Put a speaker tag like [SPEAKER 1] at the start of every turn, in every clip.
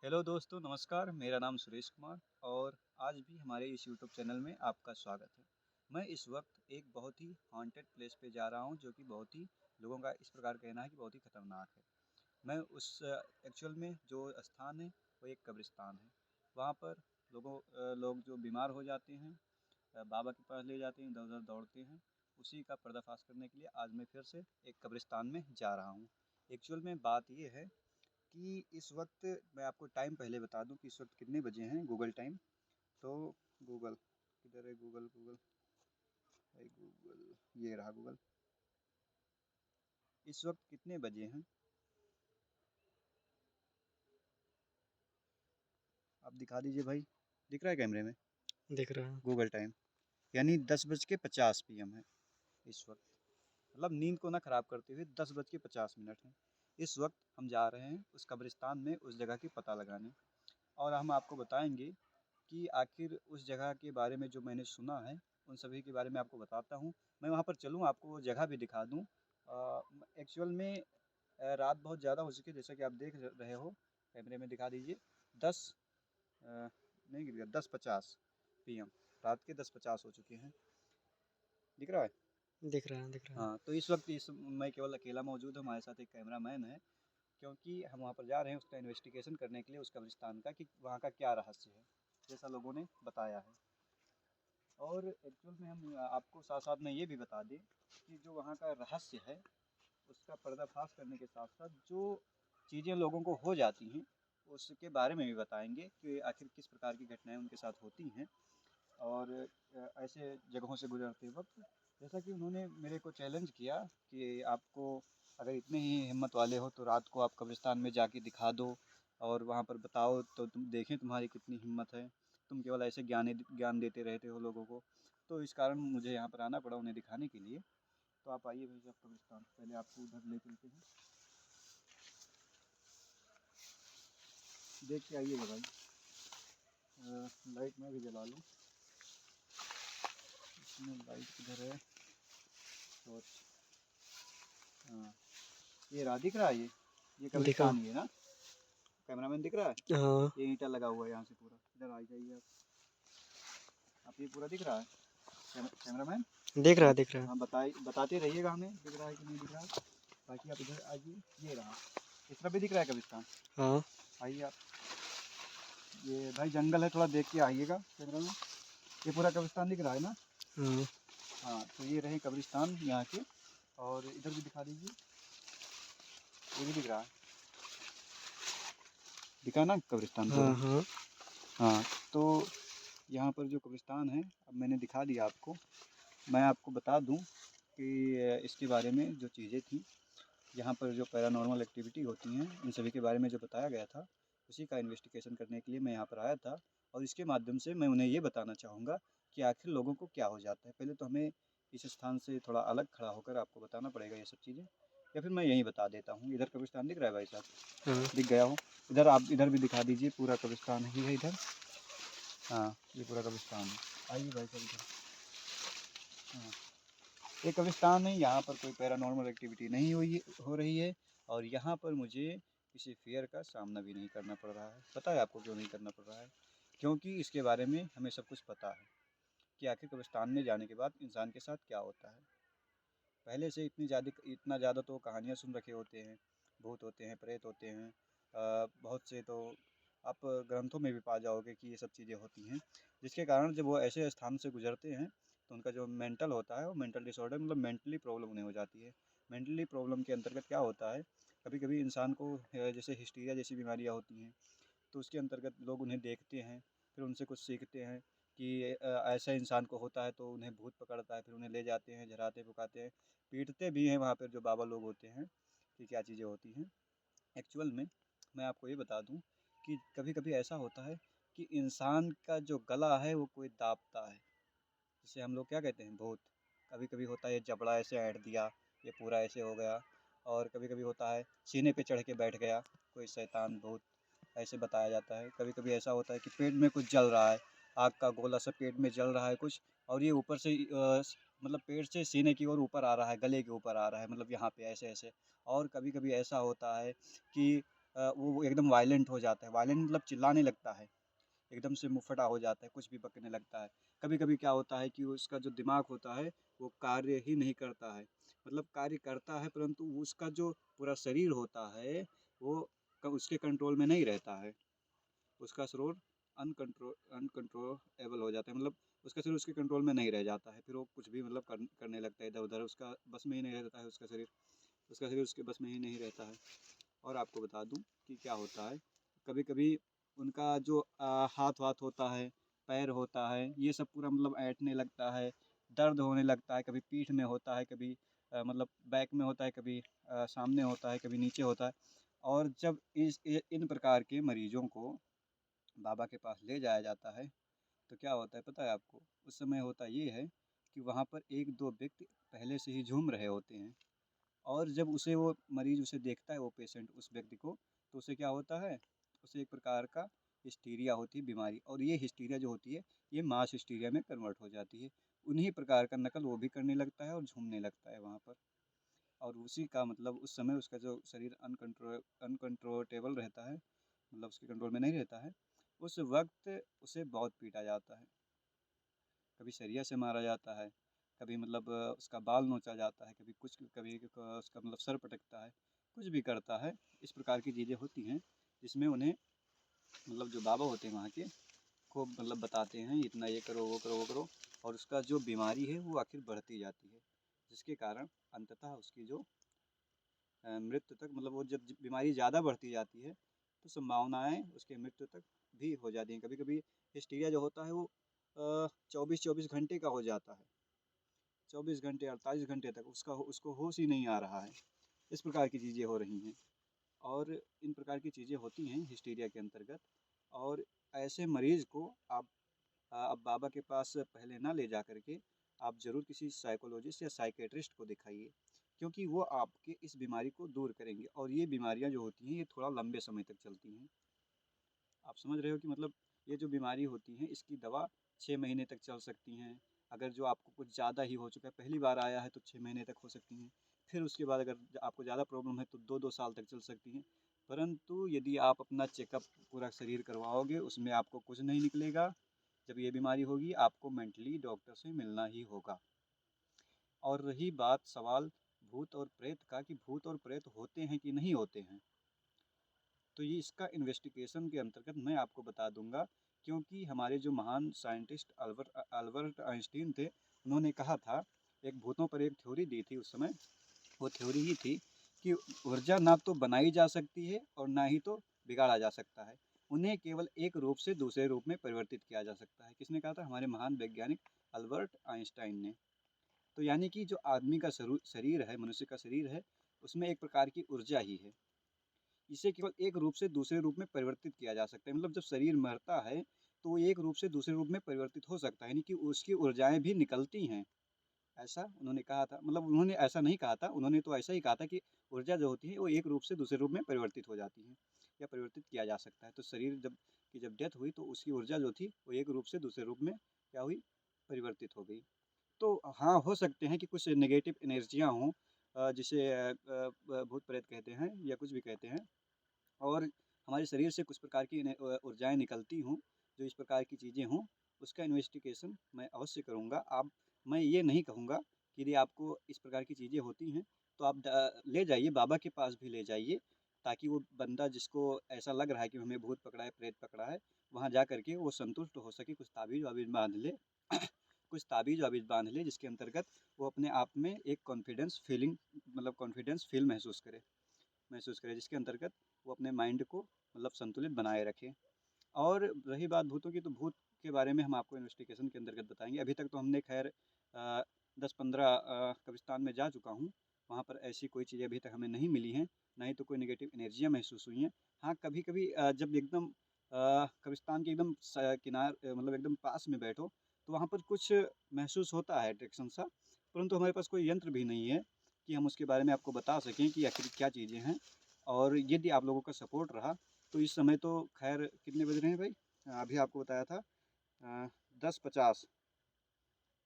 [SPEAKER 1] Hello दोस्तों, नमस्कार। मेरा नाम सुरेश कुमार और आज भी हमारे इस यूट्यूब चैनल में आपका स्वागत है। मैं इस वक्त एक बहुत ही हॉन्टेड प्लेस पे जा रहा हूँ, जो कि बहुत ही लोगों का इस प्रकार कहना है कि बहुत ही ख़तरनाक है। मैं उस एक्चुअल में जो स्थान है वो एक कब्रिस्तान है। वहाँ पर लोग जो बीमार हो जाते हैं बाबा के पास ले जाते हैं, इधर उधर दौड़ते हैं। उसी का पर्दाफाश करने के लिए आज मैं फिर से एक कब्रिस्तान में जा रहा हूँ। एक्चुअल में बात ये है कि इस वक्त मैं आपको टाइम पहले बता दूं कि इस वक्त कितने बजे हैं गूगल टाइम। तो गूगल किधर है? गूगल गूगल भाई गूगल, ये रहा गूगल। इस वक्त कितने बजे हैं आप दिखा दीजिए भाई। दिख रहा है कैमरे में?
[SPEAKER 2] दिख रहा है।
[SPEAKER 1] गूगल टाइम यानी 10:50 PM है इस वक्त। मतलब नींद को ना ख़राब करते हुए 10:50 है। इस वक्त हम जा रहे हैं उस कब्रिस्तान में उस जगह की पता लगाने, और हम आपको बताएंगे कि आखिर उस जगह के बारे में जो मैंने सुना है उन सभी के बारे में आपको बताता हूँ। मैं वहाँ पर चलूँ, आपको वो जगह भी दिखा दूँ। एक्चुअल में रात बहुत ज़्यादा हो चुकी है, जैसा कि आप देख रहे हो। कैमरे में दिखा दीजिए। 10 नहीं गिर गया, 10:50 PM। रात के 10:50 हो चुके हैं। दिख रहा है?
[SPEAKER 2] दिख रहा है, दिख रहा है।
[SPEAKER 1] हाँ, तो इस वक्त मैं केवल अकेला मौजूद हूँ, हमारे साथ एक कैमरा मैन है। क्योंकि हम वहाँ पर जा रहे हैं उसका इन्वेस्टिगेशन करने के लिए, उस कब्रिस्तान का कि वहाँ का क्या रहस्य है, जैसा लोगों ने बताया है। और एक्चुअल में हम आपको साथ साथ में ये भी बता दें कि जो वहाँ का रहस्य है उसका पर्दाफाश करने के साथ साथ जो चीज़ें लोगों को हो जाती हैं उसके बारे में भी बताएंगे कि आखिर किस प्रकार की घटनाएं उनके साथ होती हैं। और ऐसे जगहों से गुजरते वक्त, जैसा कि उन्होंने मेरे को चैलेंज किया कि आपको अगर इतने ही हिम्मत वाले हो तो रात को आप कब्रिस्तान में जाके दिखा दो और वहाँ पर बताओ तो तुम देखें तुम्हारी कितनी हिम्मत है। तुम केवल ऐसे ज्ञान देते रहते हो लोगों को। तो इस कारण मुझे यहाँ पर आना पड़ा उन्हें दिखाने के लिए। तो आप आइए भाई साहब कब्रिस्तान, पहले आपको उधर ले चलते हैं। देख के आइएगा भाई। लाइट मैं भी जला लूँ। इसमें लाइट किधर है? टॉर्च। हाँ, ये रहा, दिख रहा है ये
[SPEAKER 2] दिखा।
[SPEAKER 1] कब्रिस्तान ही है ना? कैमरामैन दिख रहा है?
[SPEAKER 2] हाँ।
[SPEAKER 1] ये ईंटा लगा हुआ है यहाँ से पूरा। इधर आ जाइए आप ये पूरा दिख रहा है कैमरामैन?
[SPEAKER 2] दिख रहा है, दिख रहा है।
[SPEAKER 1] हाँ, बताते रहिएगा हमें दिख रहा है कि नहीं दिख रहा है। बाकी आप इधर आइए, ये रहा। इस तरफ भी दिख रहा है कब्रिस्तान।
[SPEAKER 2] हाँ।
[SPEAKER 1] आइए आप। ये भाई जंगल है, थोड़ा देख के आइएगा कैमरामैन। ये पूरा कब्रिस्तान दिख रहा है ना?
[SPEAKER 2] हाँ।
[SPEAKER 1] हाँ, तो ये रहे कब्रिस्तान यहाँ के। और इधर भी दिखा दीजिए, ये भी दिख रहा है। दिखा ना कब्रिस्तान पूरा?
[SPEAKER 2] हाँ। हाँ।
[SPEAKER 1] हाँ, तो यहाँ पर जो कब्रिस्तान है अब मैंने दिखा दिया आपको। मैं आपको बता दूं कि इसके बारे में जो चीज़ें थी, यहाँ पर जो पैरानॉर्मल एक्टिविटी होती हैं इन सभी के बारे में जो बताया गया था, उसी का इन्वेस्टिगेशन करने के लिए मैं यहाँ पर आया था। और इसके माध्यम से मैं उन्हें ये बताना चाहूँगा कि आखिर लोगों को क्या हो जाता है। पहले तो हमें इस स्थान से थोड़ा अलग खड़ा होकर आपको बताना पड़ेगा ये सब चीज़ें, या फिर मैं यहीं बता देता हूँ। इधर कब्रिस्तान दिख रहा है भाई
[SPEAKER 2] हाँ।
[SPEAKER 1] साहब? दिख गया हो? इधर आप इधर भी दिखा दीजिए, पूरा कब्रिस्तान ही है इधर। हाँ, ये पूरा कब्रिस्तान है। आइए भाई साहब इधर। हाँ, ये कब्रिस्तान है, यहाँ पर कोई पैरानॉर्मल एक्टिविटी नहीं हो रही है। और यहाँ पर मुझे किसी फियर का सामना भी नहीं करना पड़ रहा है। पता है आपको क्यों नहीं करना पड़ रहा है? क्योंकि इसके बारे में हमें सब कुछ पता है कि आखिर कब्रिस्तान में जाने के बाद इंसान के साथ क्या होता है। पहले से इतना ज़्यादा तो कहानियाँ सुन रखे होते हैं। भूत होते हैं, प्रेत होते हैं। बहुत से तो आप ग्रंथों में भी पा जाओगे कि ये सब चीज़ें होती हैं, जिसके कारण जब वो ऐसे स्थान से गुजरते हैं तो उनका जो मेंटल होता है वो मेंटल डिसऑर्डर, मतलब मेंटली प्रॉब्लम उन्हें हो जाती है। मेंटली प्रॉब्लम के अंतर्गत क्या होता है, कभी कभी इंसान को जैसे हिस्टीरिया जैसी बीमारियाँ होती हैं, तो उसके अंतर्गत लोग उन्हें देखते हैं, फिर उनसे कुछ सीखते हैं कि ऐसा इंसान को होता है तो उन्हें भूत पकड़ता है, फिर उन्हें ले जाते हैं, झराते पुकाते हैं, पीटते भी हैं वहाँ पर जो बाबा लोग होते हैं कि क्या चीज़ें होती हैं। एक्चुअल में मैं आपको ये बता दूं कि कभी कभी ऐसा होता है कि इंसान का जो गला है वो कोई दाबता है, जिसे हम लोग क्या कहते हैं, भूत। कभी कभी होता है ये जबड़ा ऐसे ऐंठ दिया, ये पूरा ऐसे हो गया। और कभी कभी होता है सीने पे चढ़ के बैठ गया कोई शैतान भूत, ऐसे बताया जाता है। कभी कभी ऐसा होता है कि पेट में कुछ जल रहा है, आग का गोला सा पेट में जल रहा है कुछ, और ये ऊपर से मतलब पेट से सीने की ओर ऊपर आ रहा है, गले के ऊपर आ रहा है, मतलब यहाँ पे ऐसे ऐसे। और कभी कभी ऐसा होता है कि वो एकदम वायलेंट हो जाता है। वायलेंट मतलब चिल्लाने लगता है, एकदम से मुँहफटा हो जाता है, कुछ भी बकने लगता है। कभी-कभी क्या होता है कि उसका जो दिमाग होता है वो कार्य ही नहीं करता है। मतलब कार्य करता है परंतु उसका जो पूरा शरीर होता है वो उसके कंट्रोल में नहीं रहता है। उसका शरीर अनकंट्रोलेबल हो जाता है, मतलब उसका शरीर उसके कंट्रोल में नहीं रह जाता है। फिर वो कुछ भी मतलब करने लगता है इधर-उधर, उसका बस में ही नहीं रहता है उसका शरीर उसके बस में ही नहीं रहता है। और आपको बता दूं कि क्या होता है, कभी-कभी उनका जो हाथ-वाथ होता है, पैर होता है, ये सब पूरा मतलब ऐंठने लगता है, दर्द होने लगता है, कभी पीठ में होता है, कभी मतलब बैक में होता है, कभी सामने होता है, कभी नीचे होता है। और जब इन प्रकार के मरीजों को बाबा के पास ले जाया जाता है तो क्या होता है पता है आपको? उस समय होता ये है कि वहाँ पर 1-2 व्यक्ति पहले से ही झूम रहे होते हैं। और जब उसे वो मरीज़ उसे देखता है, वो पेशेंट उस व्यक्ति को, तो उसे क्या होता है, उसे एक प्रकार का हिस्टीरिया होती है, बीमारी। और ये हिस्टीरिया जो होती है ये मास हिस्टीरिया में कन्वर्ट हो जाती है। उन्हीं प्रकार का नकल वो भी करने लगता है और झूमने लगता है वहाँ पर। और उसी का मतलब उस समय उसका जो शरीर अनकंट्रोलेबल रहता है, मतलब उसके कंट्रोल में नहीं रहता है, उस वक्त उसे बहुत पीटा जाता है। कभी सरिया से मारा जाता है, कभी मतलब उसका बाल नोचा जाता है, कभी कुछ, कभी उसका मतलब सर पटकता है, कुछ भी करता है। इस प्रकार की चीज़ें होती हैं जिसमें उन्हें मतलब जो बाबा होते हैं वहाँ के, को मतलब बताते हैं इतना ये करो वो करो वो करो, और उसका जो बीमारी है वो आखिर बढ़ती जाती है, जिसके कारण अंततः उसकी जो मृत्यु तक, मतलब वो जब बीमारी ज़्यादा बढ़ती जाती है तो संभावनाएं उसके मृत्यु तक भी हो जाती हैं। कभी कभी हिस्टीरिया जो होता है वो 24-24 घंटे का हो जाता है, 24 घंटे 48 घंटे तक उसको होश ही नहीं आ रहा है। इस प्रकार की चीज़ें हो रही हैं और इन प्रकार की चीज़ें होती हैं हिस्टीरिया के अंतर्गत। और ऐसे मरीज़ को आप अब बाबा के पास पहले ना ले जा करके आप ज़रूर किसी साइकोलॉजिस्ट या साइकेट्रिस्ट को दिखाइए, क्योंकि वो आपके इस बीमारी को दूर करेंगे। और ये बीमारियां जो होती हैं ये थोड़ा लंबे समय तक चलती हैं। आप समझ रहे हो कि मतलब ये जो बीमारी होती हैं इसकी दवा 6 महीने तक चल सकती हैं। अगर जो आपको कुछ ज़्यादा ही हो चुका है, पहली बार आया है तो 6 महीने तक हो सकती हैं। फिर उसके बाद अगर आपको ज़्यादा प्रॉब्लम है तो 2-2 साल तक चल सकती हैं। परंतु यदि आप अपना चेकअप पूरा शरीर करवाओगे उसमें आपको कुछ नहीं निकलेगा। जब ये बीमारी होगी आपको मेंटली डॉक्टर से मिलना ही होगा। और रही बात सवाल भूत और प्रेत का, कि भूत और प्रेत होते हैं कि नहीं होते हैं, तो ये इसका इन्वेस्टिगेशन के अंतर्गत मैं आपको बता दूंगा। क्योंकि हमारे जो महान साइंटिस्ट अल्बर्ट अल्बर्ट आइंस्टीन थे, उन्होंने कहा था, एक भूतों पर एक थ्योरी दी थी उस समय। वो थ्योरी ही थी कि ऊर्जा ना तो बनाई जा सकती है और ना ही तो बिगाड़ा जा सकता है, उन्हें केवल एक रूप से दूसरे रूप में परिवर्तित किया जा सकता है। किसने कहा था? हमारे महान वैज्ञानिक अल्बर्ट आइंस्टाइन ने। तो यानी कि जो आदमी का शरीर है, मनुष्य का शरीर है, उसमें एक प्रकार की ऊर्जा ही है। इसे केवल एक रूप से दूसरे रूप में परिवर्तित किया जा सकता है। मतलब जब शरीर मरता है तो वो एक रूप से दूसरे रूप में परिवर्तित हो सकता है, यानी कि उसकी ऊर्जाएं भी निकलती हैं। ऐसा उन्होंने कहा था, मतलब उन्होंने ऐसा नहीं कहा था, उन्होंने तो ऐसा ही कहा था कि ऊर्जा जो होती है वो एक रूप से दूसरे रूप में परिवर्तित हो जाती है या परिवर्तित किया जा सकता है। तो शरीर जब डेथ हुई तो उसकी ऊर्जा जो थी वो एक रूप से दूसरे रूप में क्या हुई, परिवर्तित हो गई। तो हाँ, हो सकते हैं कि कुछ नेगेटिव एनर्जियाँ हों, जिसे भूत प्रेत कहते हैं या कुछ भी कहते हैं, और हमारे शरीर से कुछ प्रकार की ऊर्जाएँ निकलती हों, जो इस प्रकार की चीज़ें हों, उसका इन्वेस्टिगेशन मैं अवश्य करूँगा। मैं ये नहीं कहूँगा कि यदि आपको इस प्रकार की चीज़ें होती हैं, तो आप ले जाइए, बाबा के पास भी ले जाइए, ताकि वो बंदा जिसको ऐसा लग रहा है कि हमें भूत पकड़ा है, प्रेत पकड़ा है, वहाँ जा कर के वो संतुष्ट हो सके, कुछ ताबीज़-वाबीज़ बाँध ले कुछ ताबीज़-वाबीज़ बाँध ले, जिसके अंतर्गत वो अपने आप में एक कॉन्फिडेंस फीलिंग, मतलब कॉन्फिडेंस फ़ील महसूस करे, जिसके अंतर्गत वो अपने माइंड को मतलब संतुलित बनाए रखे। और रही बात भूतों की, तो भूत के बारे में हम आपको इन्वेस्टिगेशन के अंतर्गत बताएंगे। अभी तक तो हमने खैर 10-15 कब्रिस्तान में जा चुका हूँ, वहाँ पर ऐसी कोई चीज़ें अभी तक हमें नहीं मिली हैं, ना ही तो कोई नेगेटिव एनर्जियाँ महसूस हुई हैं। हाँ, कभी कभी जब एकदम कब्रिस्तान के एकदम मतलब एकदम पास में बैठो तो वहाँ पर कुछ महसूस होता है अट्रैक्शन सा, परंतु हमारे पास कोई यंत्र भी नहीं है कि हम उसके बारे में आपको बता सकें कि आखिर क्या चीज़ें हैं। और यदि आप लोगों का सपोर्ट रहा तो इस समय तो खैर कितने बज रहे हैं भाई? अभी आपको बताया था 10:50।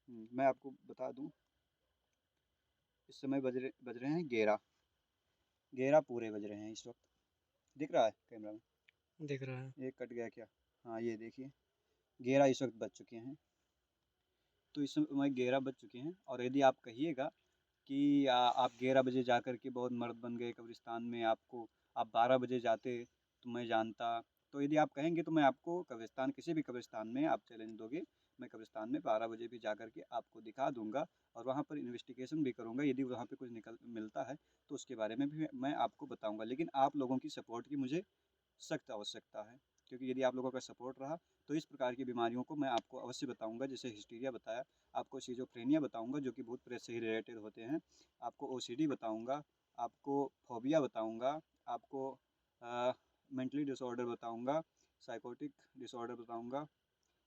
[SPEAKER 1] मैं आपको बता दूं, इस समय बज रहे हैं 11 11 पूरे बज रहे हैं इस वक्त। दिख रहा है कैमरा में?
[SPEAKER 2] दिख रहा है।
[SPEAKER 1] ये कट गया क्या? हाँ ये देखिए 11 इस वक्त बज चुके हैं। तो इस समय 11 बज चुके हैं और यदि आप कहिएगा कि आप 11 बजे जा कर के बहुत मर्द बन गए कब्रिस्तान में, आपको आप 12 बजे जाते तो मैं जानता। तो यदि आप कहेंगे तो मैं आपको कब्रिस्तान, किसी भी कब्रिस्तान में आप चैलेंज दोगे, मैं कब्रिस्तान में 12 बजे भी जा कर के आपको दिखा दूंगा और वहाँ पर इन्वेस्टिगेशन भी करूँगा। यदि वहाँ पे कुछ निकल मिलता है तो उसके बारे में भी मैं आपको बताऊँगा। लेकिन आप लोगों की सपोर्ट की मुझे सख्त आवश्यकता है, क्योंकि यदि आप लोगों का सपोर्ट रहा तो इस प्रकार की बीमारियों को मैं आपको अवश्य बताऊंगा। जैसे हिस्टीरिया बताया, आपको शिजोफ्रेनिया बताऊंगा जो कि भूत प्रेत से ही रिलेटेड होते हैं, आपको ओसीडी बताऊंगा, आपको फोबिया बताऊंगा, आपको मेंटली डिसऑर्डर बताऊंगा, साइकोटिक डिसऑर्डर बताऊंगा,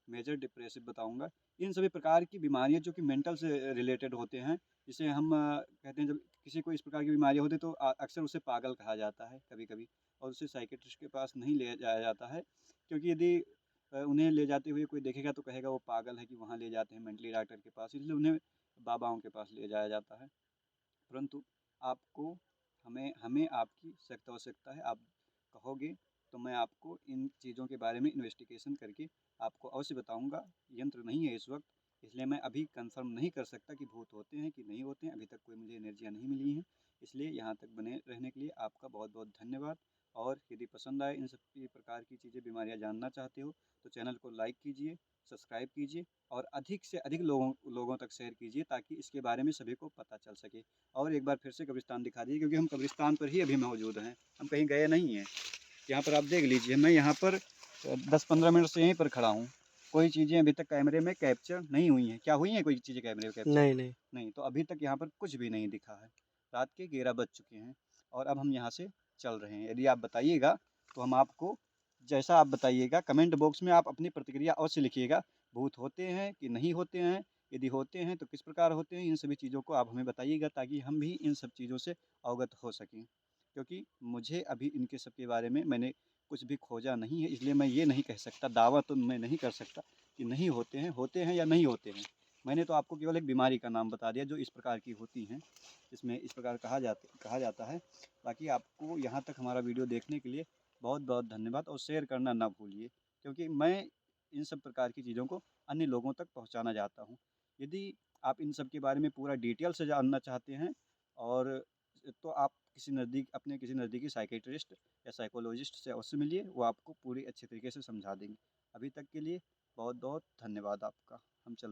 [SPEAKER 1] मेजर डिप्रेसिव बताऊंगा। इन सभी प्रकार की बीमारियां जो कि मेंटल से रिलेटेड होते हैं, जिसे हम कहते हैं, जब किसी को इस प्रकार की बीमारियां होती है तो अक्सर उसे पागल कहा जाता है कभी कभी, और उसे साइकेट्रिस्ट के पास नहीं ले जाया जाता है, क्योंकि यदि उन्हें ले जाते हुए कोई देखेगा तो कहेगा वो पागल है कि वहाँ ले जाते हैं मेंटली डॉक्टर के पास, इसलिए उन्हें बाबाओं के पास ले जाया जाता है। परंतु आपको, हमें हमें आपकी सख्त आवश्यकता है। आप कहोगे तो मैं आपको इन चीज़ों के बारे में इन्वेस्टिगेशन करके आपको अवश्य बताऊंगा। यंत्र नहीं है इस वक्त, इसलिए मैं अभी कंफर्म नहीं कर सकता कि भूत होते हैं कि नहीं होते हैं। अभी तक कोई मुझे एनर्जियाँ नहीं मिली हैं। इसलिए यहाँ तक बने रहने के लिए आपका बहुत बहुत धन्यवाद। और यदि पसंद आए इन सब प्रकार की चीज़ें, बीमारियाँ जानना चाहते हो तो चैनल को लाइक कीजिए, सब्सक्राइब कीजिए और अधिक से अधिक लोगों तक शेयर कीजिए, ताकि इसके बारे में सभी को पता चल सके। और एक बार फिर से कब्रिस्तान दिखा दीजिए, क्योंकि हम कब्रिस्तान पर ही अभी मौजूद हैं, हम कहीं गए नहीं हैं। यहाँ पर आप देख लीजिए, मैं यहाँ पर 10-15 मिनट से यहीं पर खड़ा हूँ। कोई चीज़ें अभी तक कैमरे में कैप्चर नहीं हुई हैं। क्या हुई हैं कोई चीज़ें कैमरे में कैप्चर?
[SPEAKER 2] नहीं नहीं।
[SPEAKER 1] नहीं, तो अभी तक यहाँ पर कुछ भी नहीं दिखा है। रात के 11 बज चुके हैं और अब हम यहाँ से चल रहे हैं। यदि आप बताइएगा तो हम आपको, जैसा आप बताइएगा कमेंट बॉक्स में आप अपनी प्रतिक्रिया अवश्य लिखिएगा। भूत होते हैं कि नहीं होते हैं? यदि होते हैं तो किस प्रकार होते हैं? इन सभी चीज़ों को आप हमें बताइएगा, ताकि हम भी इन सब चीज़ों से अवगत हो सकें। क्योंकि मुझे अभी इनके सब के बारे में मैंने कुछ भी खोजा नहीं है, इसलिए मैं ये नहीं कह सकता, दावा तो मैं नहीं कर सकता कि नहीं होते हैं या नहीं होते हैं। मैंने तो आपको केवल एक बीमारी का नाम बता दिया जो इस प्रकार की होती हैं, इसमें इस प्रकार कहा जाता है। बाकी आपको यहाँ तक हमारा वीडियो देखने के लिए बहुत बहुत धन्यवाद, और शेयर करना ना भूलिए, क्योंकि मैं इन सब प्रकार की चीज़ों को अन्य लोगों तक पहुँचाना चाहता हूँ। यदि आप इन सब के बारे में पूरा डिटेल से जानना चाहते हैं, और तो आप अपने किसी नज़दीकी साइकेट्रिस्ट या साइकोलॉजिस्ट से अवश्य मिलिए, वो आपको पूरी अच्छे तरीके से समझा देंगे। अभी तक के लिए बहुत बहुत धन्यवाद आपका। हम चल